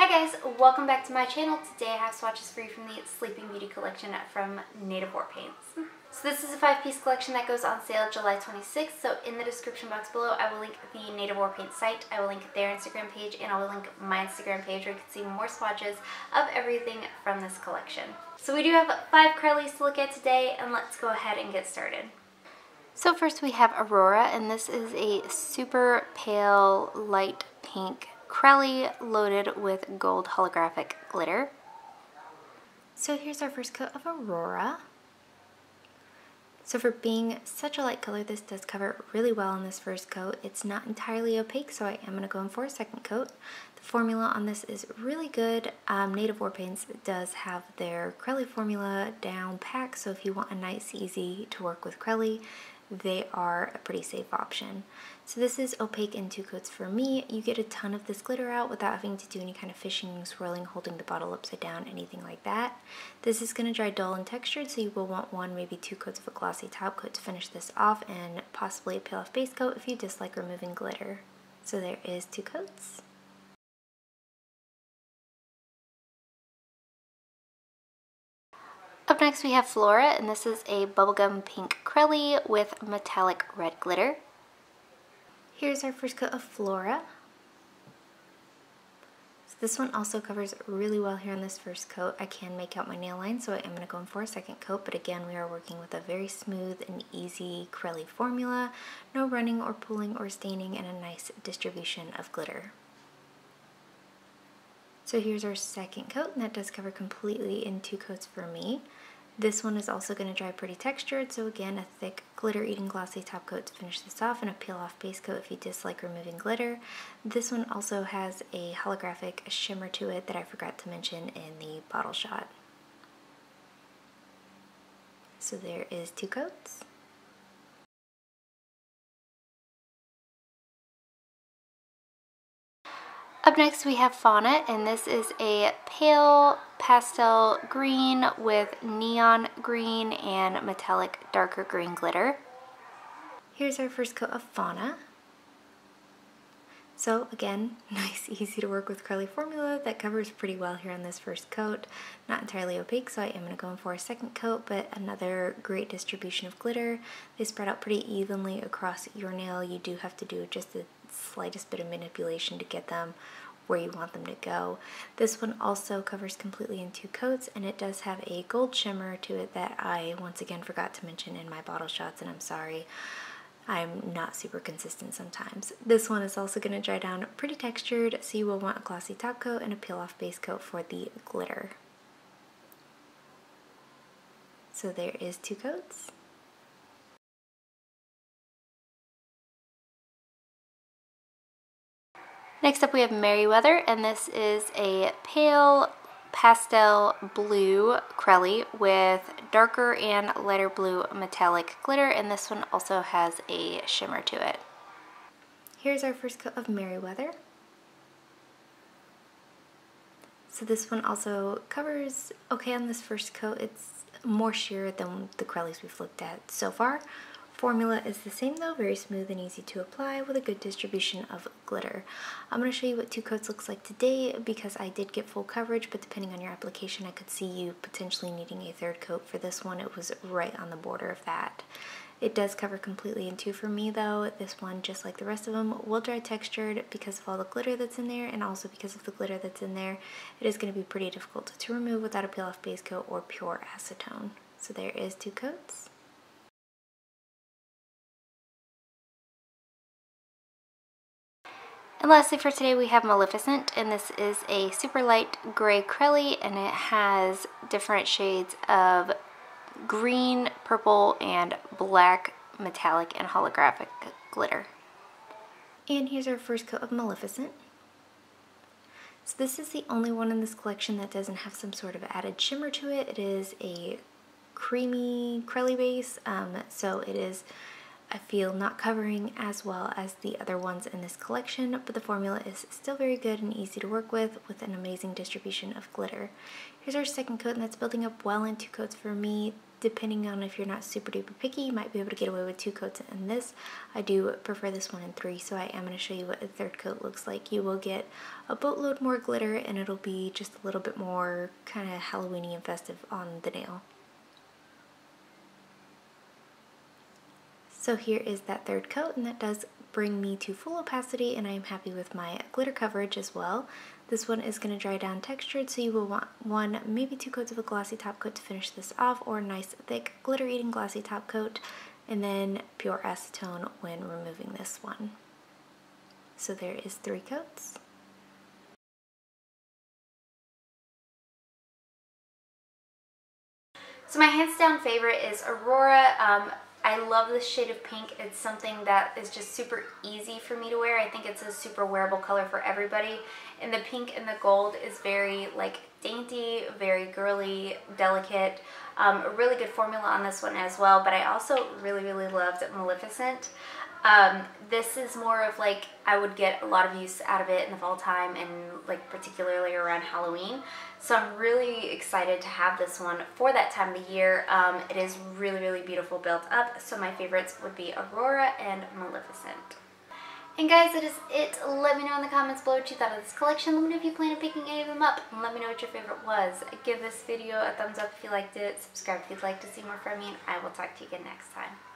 Hi guys, welcome back to my channel. Today I have swatches for you from the Sleeping Beauty collection from Native War Paints. So this is a 5-piece collection that goes on sale July 26th. So in the description box below, I will link the Native War Paints site, I will link their Instagram page, and I will link my Instagram page where you can see more swatches of everything from this collection. So we do have 5 Crowleys to look at today, and let's go ahead and get started. So first we have Aurora, and this is a super pale light pink Crowley loaded with gold holographic glitter. So here's our first coat of Aurora. So for being such a light color, this does cover really well on this first coat. It's not entirely opaque, so I am going to go in for a second coat. The formula on this is really good. Native War Paints does have their Crowley formula down pack, so if you want a nice, easy to work with Crowley, they are a pretty safe option. So this is opaque in 2 coats for me. You get a ton of this glitter out without having to do any kind of fishing, swirling, holding the bottle upside down, anything like that. This is going to dry dull and textured, so you will want 1, maybe 2 coats of a glossy top coat to finish this off, and possibly a peel off base coat if you dislike removing glitter. So there is 2 coats. Up next we have Flora, and this is a bubblegum pink Crowley with metallic red glitter. Here's our first coat of Flora. So this one also covers really well here on this first coat. I can make out my nail line, so I am going to go in for a second coat, but again we are working with a very smooth and easy Crowley formula. No running or pulling or staining, and a nice distribution of glitter. So here's our second coat, and that does cover completely in 2 coats for me. This one is also going to dry pretty textured, so again a thick glitter-eating glossy top coat to finish this off, and a peel-off base coat if you dislike removing glitter. This one also has a holographic shimmer to it that I forgot to mention in the bottle shot. So there is 2 coats. Up next we have Fauna, and this is a pale pastel green with neon green and metallic darker green glitter. Here's our first coat of Fauna. So again, nice, easy to work with Crowley formula that covers pretty well here on this first coat. Not entirely opaque, so I am going to go in for a second coat, but another great distribution of glitter. They spread out pretty evenly across your nail. You do have to do just the slightest bit of manipulation to get them where you want them to go. This one also covers completely in 2 coats, and it does have a gold shimmer to it that I once again forgot to mention in my bottle shots, and I'm sorry. I'm not super consistent sometimes. This one is also going to dry down pretty textured, so you will want a glossy top coat and a peel-off base coat for the glitter. So there is 2 coats. Next up we have Merryweather, and this is a pale pastel blue Crowley with darker and lighter blue metallic glitter, and this one also has a shimmer to it. Here's our first coat of Merryweather. So this one also covers okay on this first coat. It's more sheer than the Crowleys we've looked at so far. Formula is the same though, very smooth and easy to apply with a good distribution of glitter. I'm going to show you what 2 coats looks like today because I did get full coverage, but depending on your application I could see you potentially needing a 3rd coat for this one. It was right on the border of that. It does cover completely in 2 for me though. This one, just like the rest of them, will dry textured because of all the glitter that's in there, and also because of the glitter that's in there, it is going to be pretty difficult to remove without a peel-off base coat or pure acetone. So there is 2 coats. And lastly for today we have Maleficent, and this is a super light gray Crowley, and it has different shades of green, purple, and black metallic and holographic glitter. And here's our first coat of Maleficent. So this is the only one in this collection that doesn't have some sort of added shimmer to it. It is a creamy Crowley base, so it is, I feel, not covering as well as the other ones in this collection, but the formula is still very good and easy to work with an amazing distribution of glitter. Here's our second coat, and that's building up well in 2 coats for me. depending on if you're not super duper picky, you might be able to get away with 2 coats in this. I do prefer this one in 3, so I am going to show you what a 3rd coat looks like. You will get a boatload more glitter, and it'll be just a little bit more kind of Halloween-y and festive on the nail. So here is that 3rd coat, and that does bring me to full opacity, and I am happy with my glitter coverage as well. This one is going to dry down textured, so you will want 1, maybe 2 coats of a glossy top coat to finish this off, or a nice thick glitter-eating glossy top coat, and then pure acetone when removing this one. So there is 3 coats. So my hands down favorite is Aurora. I love this shade of pink. It's something that is just super easy for me to wear. I think it's a super wearable color for everybody. And the pink and the gold is very like dainty, very girly, delicate. A really good formula on this one as well, but I also really loved Maleficent. This is more of like, I would get a lot of use out of it in the fall time and like particularly around Halloween. So I'm really excited to have this one for that time of the year. It is really beautiful built up. So my favorites would be Aurora and Maleficent. And guys, that is it. Let me know in the comments below what you thought of this collection. Let me know if you plan on picking any of them up. And let me know what your favorite was. Give this video a thumbs up if you liked it. Subscribe if you'd like to see more from me. And I will talk to you again next time.